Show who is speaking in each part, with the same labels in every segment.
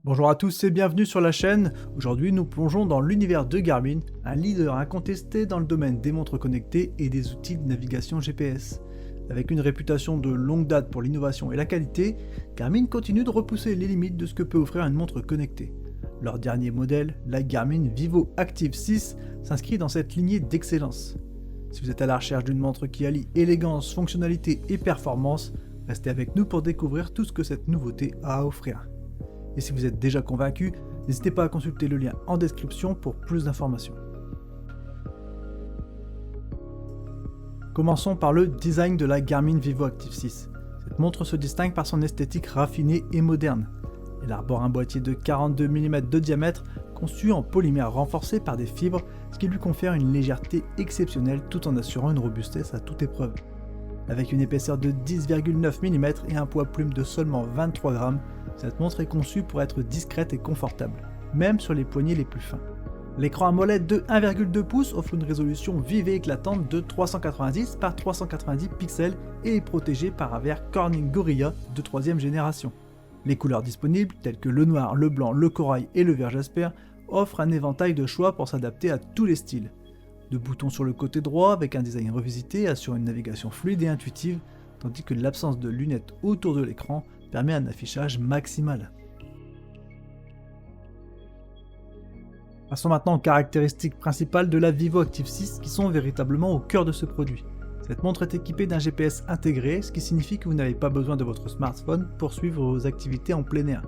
Speaker 1: Bonjour à tous et bienvenue sur la chaîne. Aujourd'hui nous plongeons dans l'univers de Garmin, un leader incontesté dans le domaine des montres connectées et des outils de navigation GPS. Avec une réputation de longue date pour l'innovation et la qualité, Garmin continue de repousser les limites de ce que peut offrir une montre connectée. Leur dernier modèle, la Garmin Vivo Active 6, s'inscrit dans cette lignée d'excellence. Si vous êtes à la recherche d'une montre qui allie élégance, fonctionnalité et performance, restez avec nous pour découvrir tout ce que cette nouveauté a à offrir. Et si vous êtes déjà convaincu, n'hésitez pas à consulter le lien en description pour plus d'informations. Commençons par le design de la Garmin Vivo Active 6. Cette montre se distingue par son esthétique raffinée et moderne. Elle arbore un boîtier de 42 mm de diamètre conçu en polymère renforcé par des fibres, ce qui lui confère une légèreté exceptionnelle tout en assurant une robustesse à toute épreuve. Avec une épaisseur de 10,9 mm et un poids plume de seulement 23 grammes, cette montre est conçue pour être discrète et confortable, même sur les poignets les plus fins. L'écran AMOLED de 1,2 pouces offre une résolution vive et éclatante de 390 par 390 pixels et est protégé par un verre Corning Gorilla de 3ème génération. Les couleurs disponibles, telles que le noir, le blanc, le corail et le vert jasper, offrent un éventail de choix pour s'adapter à tous les styles. De boutons sur le côté droit avec un design revisité assure une navigation fluide et intuitive, tandis que l'absence de lunettes autour de l'écran permet un affichage maximal. Passons maintenant aux caractéristiques principales de la Vivo Active 6 qui sont véritablement au cœur de ce produit. Cette montre est équipée d'un GPS intégré, ce qui signifie que vous n'avez pas besoin de votre smartphone pour suivre vos activités en plein air.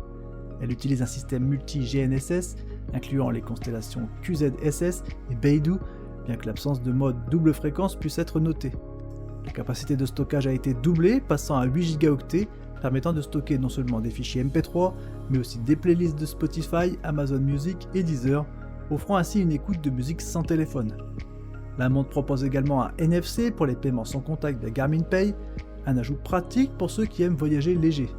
Speaker 1: Elle utilise un système multi-GNSS, incluant les constellations QZSS et Beidou, bien que l'absence de mode double fréquence puisse être notée. La capacité de stockage a été doublée, passant à 8 Go, permettant de stocker non seulement des fichiers MP3, mais aussi des playlists de Spotify, Amazon Music et Deezer, offrant ainsi une écoute de musique sans téléphone. La montre propose également un NFC pour les paiements sans contact via Garmin Pay, un ajout pratique pour ceux qui aiment voyager léger.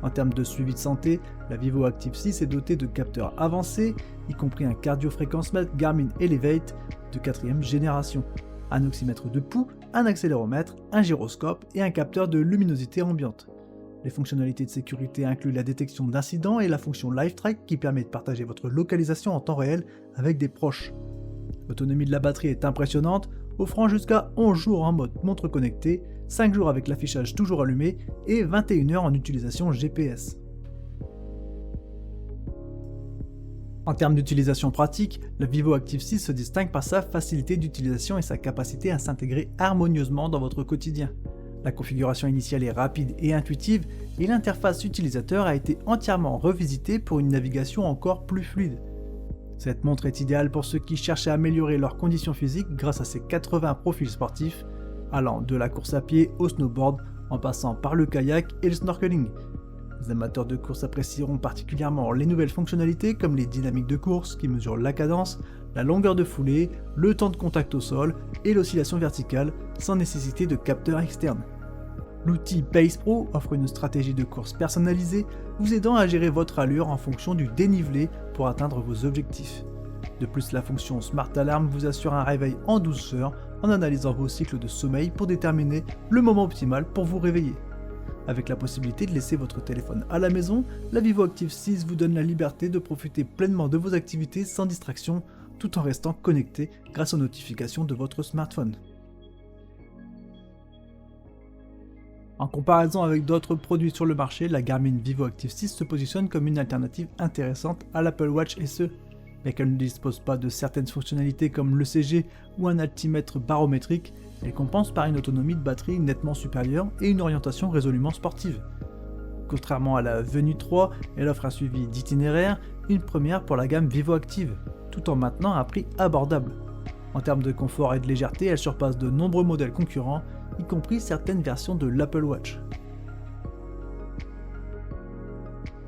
Speaker 1: En termes de suivi de santé, la Vivo Active 6 est dotée de capteurs avancés, y compris un cardio-fréquence-mètre Garmin Elevate de 4ème génération, un oxymètre de pouls, un accéléromètre, un gyroscope et un capteur de luminosité ambiante. Les fonctionnalités de sécurité incluent la détection d'incidents et la fonction Live Track qui permet de partager votre localisation en temps réel avec des proches. L'autonomie de la batterie est impressionnante, offrant jusqu'à 11 jours en mode montre connectée, 5 jours avec l'affichage toujours allumé et 21 heures en utilisation GPS. En termes d'utilisation pratique, la Vivo Active 6 se distingue par sa facilité d'utilisation et sa capacité à s'intégrer harmonieusement dans votre quotidien. La configuration initiale est rapide et intuitive et l'interface utilisateur a été entièrement revisitée pour une navigation encore plus fluide. Cette montre est idéale pour ceux qui cherchent à améliorer leurs conditions physiques grâce à ses 80 profils sportifs, allant de la course à pied au snowboard en passant par le kayak et le snorkeling. Les amateurs de course apprécieront particulièrement les nouvelles fonctionnalités comme les dynamiques de course qui mesurent la cadence, la longueur de foulée, le temps de contact au sol et l'oscillation verticale sans nécessité de capteur externe. L'outil Pace Pro offre une stratégie de course personnalisée, vous aidant à gérer votre allure en fonction du dénivelé pour atteindre vos objectifs. De plus, la fonction Smart Alarm vous assure un réveil en douceur en analysant vos cycles de sommeil pour déterminer le moment optimal pour vous réveiller. Avec la possibilité de laisser votre téléphone à la maison, la Vivo Active 6 vous donne la liberté de profiter pleinement de vos activités sans distraction, tout en restant connecté grâce aux notifications de votre smartphone. En comparaison avec d'autres produits sur le marché, la Garmin Vivo Active 6 se positionne comme une alternative intéressante à l'Apple Watch SE. Bien qu'elle ne dispose pas de certaines fonctionnalités comme l'ECG ou un altimètre barométrique, elle compense par une autonomie de batterie nettement supérieure et une orientation résolument sportive. Contrairement à la Venue 3, elle offre un suivi d'itinéraire, une première pour la gamme Vivo Active, tout en maintenant un prix abordable. En termes de confort et de légèreté, elle surpasse de nombreux modèles concurrents, y compris certaines versions de l'Apple Watch.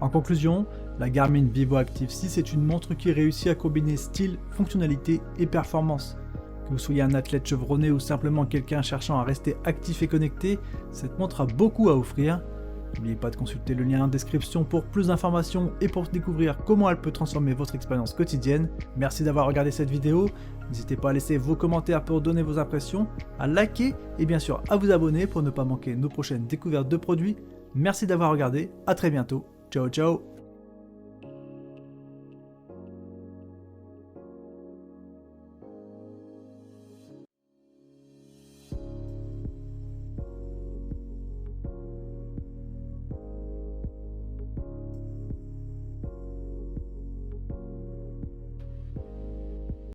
Speaker 1: En conclusion, la Garmin Vivo Active 6 est une montre qui réussit à combiner style, fonctionnalité et performance. Que vous soyez un athlète chevronné ou simplement quelqu'un cherchant à rester actif et connecté, cette montre a beaucoup à offrir. N'oubliez pas de consulter le lien en description pour plus d'informations et pour découvrir comment elle peut transformer votre expérience quotidienne. Merci d'avoir regardé cette vidéo. N'hésitez pas à laisser vos commentaires pour donner vos impressions, à liker et bien sûr à vous abonner pour ne pas manquer nos prochaines découvertes de produits. Merci d'avoir regardé, à très bientôt. Ciao ciao.